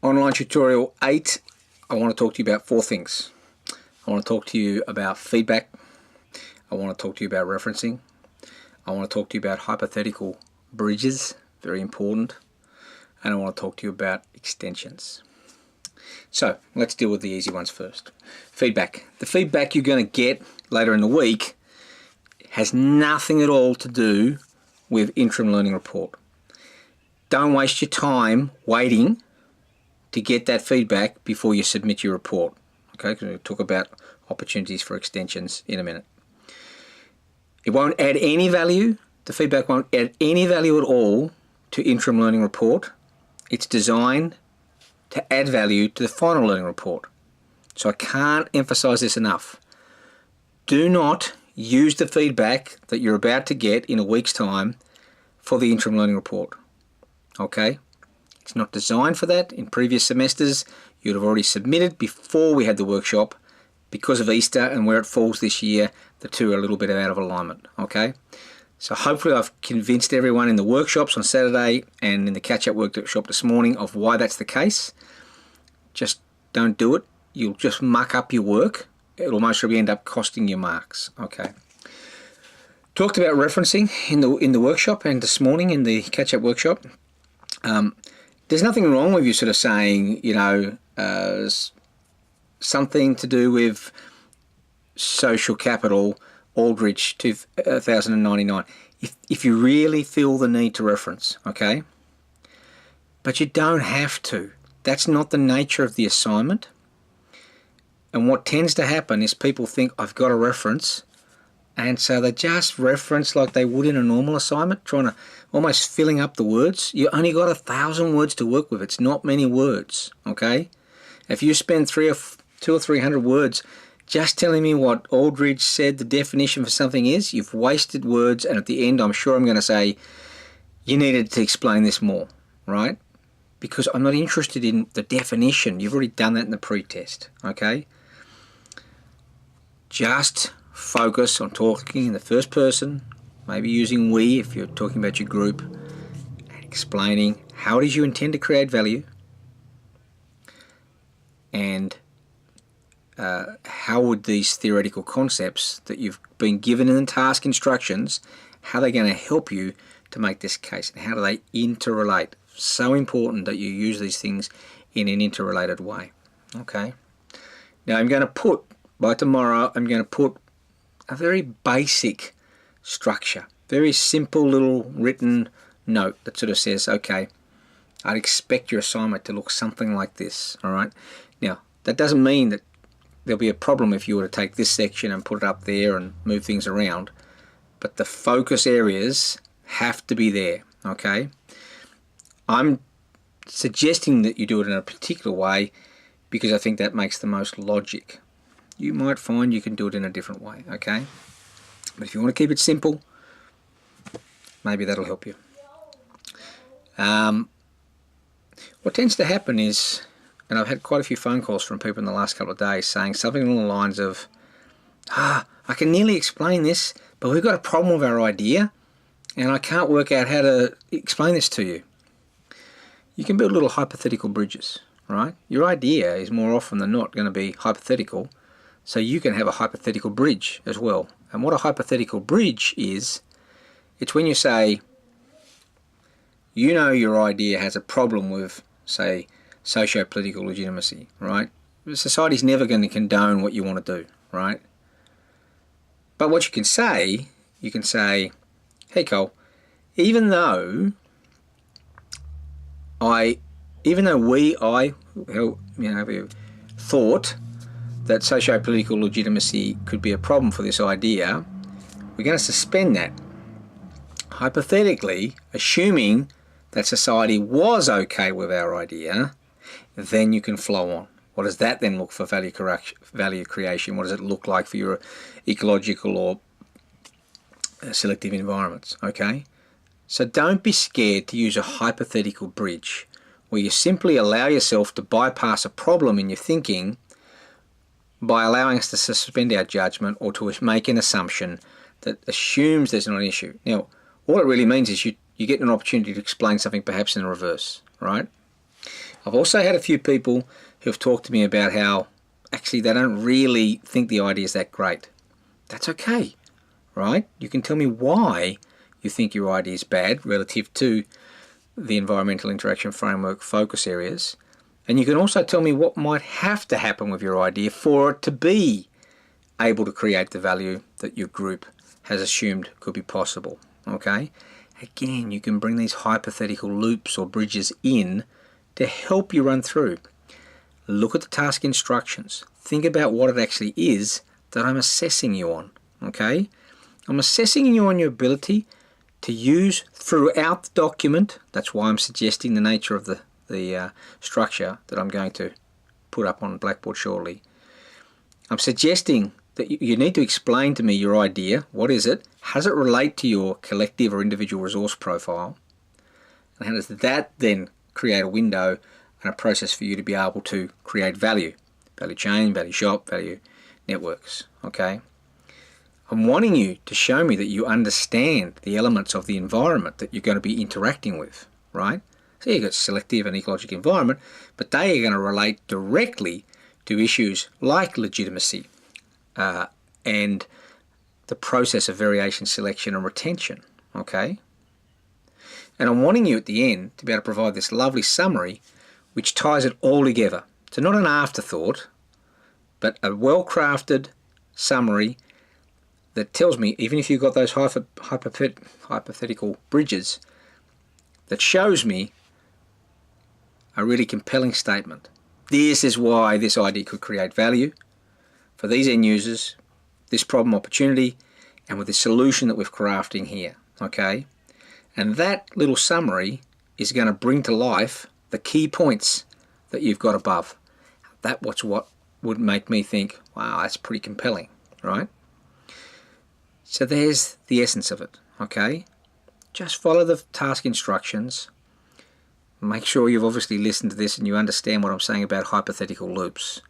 Online tutorial 8, I want to talk to you about 4 things. I want to talk to you about feedback. I want to talk to you about referencing. I want to talk to you about hypothetical bridges, very important. And I want to talk to you about extensions. So let's deal with the easy ones first. Feedback. The feedback you're going to get later in the week has nothing at all to do with interim learning report. Don't waste your time waiting to get that feedback before you submit your report. Okay, because we'll talk about opportunities for extensions in a minute. It won't add any value. The feedback won't add any value at all to interim learning report. It's designed to add value to the final learning report. So I can't emphasize this enough. Do not use the feedback that you're about to get in a week's time for the interim learning report. Okay? It's not designed for that. In previous semesters, you'd have already submitted before we had the workshop. Because of Easter and where it falls this year, the two are a little bit out of alignment. Okay? So hopefully I've convinced everyone in the workshops on Saturday and in the catch-up workshop this morning of why that's the case. Just don't do it. You'll just muck up your work. It'll most probably end up costing you marks. Okay. Talked about referencing in the workshop and this morning in the catch-up workshop. There's nothing wrong with you sort of saying, you know, something to do with social capital, Aldrich 2099, if you really feel the need to reference, okay? But you don't have to. That's not the nature of the assignment. And what tends to happen is people think, I've got a reference, and so they just reference like they would in a normal assignment, trying to almost filling up the words. You only got 1,000 words to work with. It's not many words, okay? If you spend 200 or 300 words just telling me what Aldrich said the definition for something is, you've wasted words, and at the end I'm sure I'm going to say, you needed to explain this more, right? Because I'm not interested in the definition. You've already done that in the pre-test, okay? Just focus on talking in the first person, maybe using we if you're talking about your group, and explaining how it is you intend to create value and how would these theoretical concepts that you've been given in the task instructions, how they're going to help you to make this case, and how do they interrelate. So important that you use these things in an interrelated way. Okay. Now I'm going to put, by tomorrow, I'm going to put a very basic structure, very simple little written note that sort of says, okay, I'd expect your assignment to look something like this. All right. Now that doesn't mean that there'll be a problem if you were to take this section and put it up there and move things around, but the focus areas have to be there. Okay. I'm suggesting that you do it in a particular way because I think that makes the most logic. You might find you can do it in a different way, okay? But if you want to keep it simple, maybe that'll help you. What tends to happen is, and I've had quite a few phone calls from people in the last couple of days saying something along the lines of, I can nearly explain this, but we've got a problem with our idea and I can't work out how to explain this to you. You can build little hypothetical bridges, right? Your idea is more often than not going to be hypothetical, so you can have a hypothetical bridge as well. And what a hypothetical bridge is, it's when you say, you know your idea has a problem with, say, socio-political legitimacy, right? Society's never going to condone what you want to do, right? But what you can say, hey Cole, even though we thought that socio-political legitimacy could be a problem for this idea, we're going to suspend that. Hypothetically, assuming that society was okay with our idea, then you can flow on. What does that then look for value creation? What does it look like for your ecological or selective environments? Okay? So don't be scared to use a hypothetical bridge where you simply allow yourself to bypass a problem in your thinking by allowing us to suspend our judgment or to make an assumption that assumes there's not an issue. Now, all it really means is you get an opportunity to explain something perhaps in the reverse, right? I've also had a few people who've talked to me about how actually they don't really think the idea is that great. That's okay, right? You can tell me why you think your idea is bad relative to the environmental interaction framework focus areas. And you can also tell me what might have to happen with your idea for it to be able to create the value that your group has assumed could be possible. Okay? Again, you can bring these hypothetical loops or bridges in to help you run through. Look at the task instructions. Think about what it actually is that I'm assessing you on. Okay? I'm assessing you on your ability to use throughout the document. That's why I'm suggesting the nature of the structure that I'm going to put up on Blackboard shortly. I'm suggesting that you need to explain to me your idea. What is it? How does it relate to your collective or individual resource profile? And how does that then create a window and a process for you to be able to create value? Value chain, value shop, value networks. Okay? I'm wanting you to show me that you understand the elements of the environment that you're going to be interacting with, right? So you've got selective and ecological environment, but they are going to relate directly to issues like legitimacy and the process of variation, selection and retention, okay? And I'm wanting you at the end to be able to provide this lovely summary which ties it all together. So not an afterthought, but a well-crafted summary that tells me, even if you've got those hypothetical bridges, that shows me a really compelling statement. This is why this idea could create value for these end users, this problem opportunity, and with the solution that we're crafting here, okay? And that little summary is going to bring to life the key points that you've got above. That's what would make me think, wow, that's pretty compelling, right? So there's the essence of it, okay? Just follow the task instructions. Make sure you've obviously listened to this and you understand what I'm saying about hypothetical loops.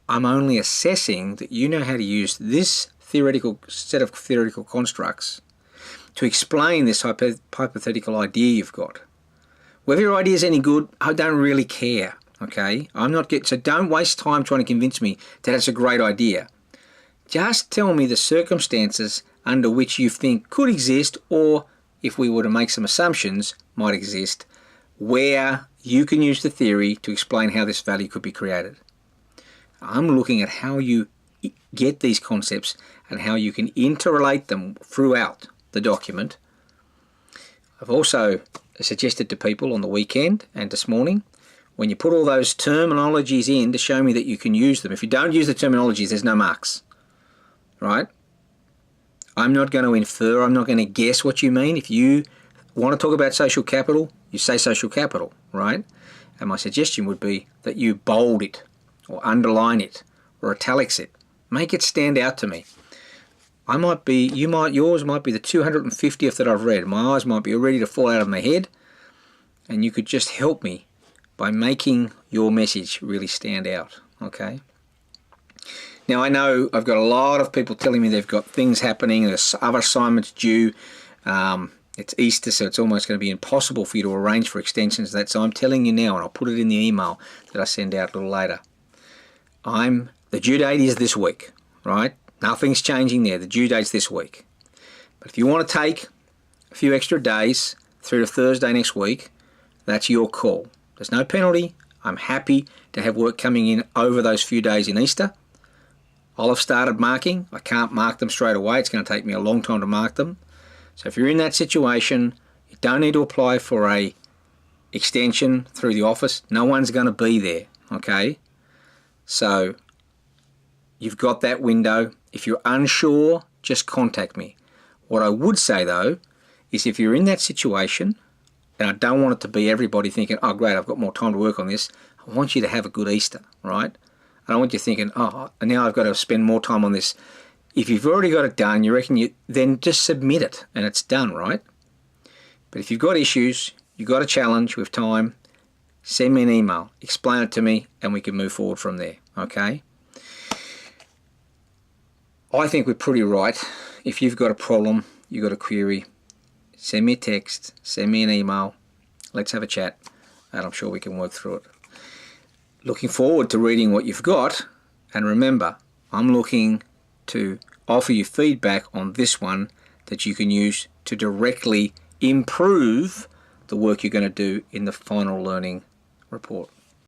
I'm only assessing that you know how to use this theoretical set of theoretical constructs to explain this hypothetical idea you've got. Whether your idea is any good, I don't really care, okay? So don't waste time trying to convince me that it's a great idea. Just tell me the circumstances under which you think could exist, or if we were to make some assumptions, might exist, where you can use the theory to explain how this value could be created. I'm looking at how you get these concepts and how you can interrelate them throughout the document. I've also suggested to people on the weekend and this morning, when you put all those terminologies in, to show me that you can use them. If you don't use the terminologies, there's no marks, right? I'm not going to infer, I'm not going to guess what you mean. If you want to talk about social capital, you say social capital, right? And my suggestion would be that you bold it, or underline it, or italics it. Make it stand out to me. Yours might be the 250th that I've read. My eyes might be ready to fall out of my head, and you could just help me by making your message really stand out, okay? Now I know I've got a lot of people telling me they've got things happening, there's other assignments due, it's Easter, so it's almost going to be impossible for you to arrange for extensions of that, so I'm telling you now, and I'll put it in the email that I send out a little later. The due date is this week, right? Nothing's changing there, the due date's this week. But if you want to take a few extra days through to Thursday next week, that's your call. There's no penalty. I'm happy to have work coming in over those few days in Easter. I'll have started marking. I can't mark them straight away. It's going to take me a long time to mark them. So if you're in that situation, you don't need to apply for a extension through the office. No one's going to be there, okay? So you've got that window. If you're unsure, just contact me. What I would say though, is if you're in that situation, and I don't want it to be everybody thinking, oh great, I've got more time to work on this, I want you to have a good Easter, right? I don't want you thinking, oh, now I've got to spend more time on this. If you've already got it done, you reckon then just submit it and it's done, right? But if you've got issues, you've got a challenge with time, send me an email, explain it to me, and we can move forward from there, okay? I think we're pretty right. If you've got a problem, you've got a query, send me a text, send me an email, let's have a chat. and I'm sure we can work through it. Looking forward to reading what you've got, and remember, I'm looking to offer you feedback on this one that you can use to directly improve the work you're going to do in the final learning report.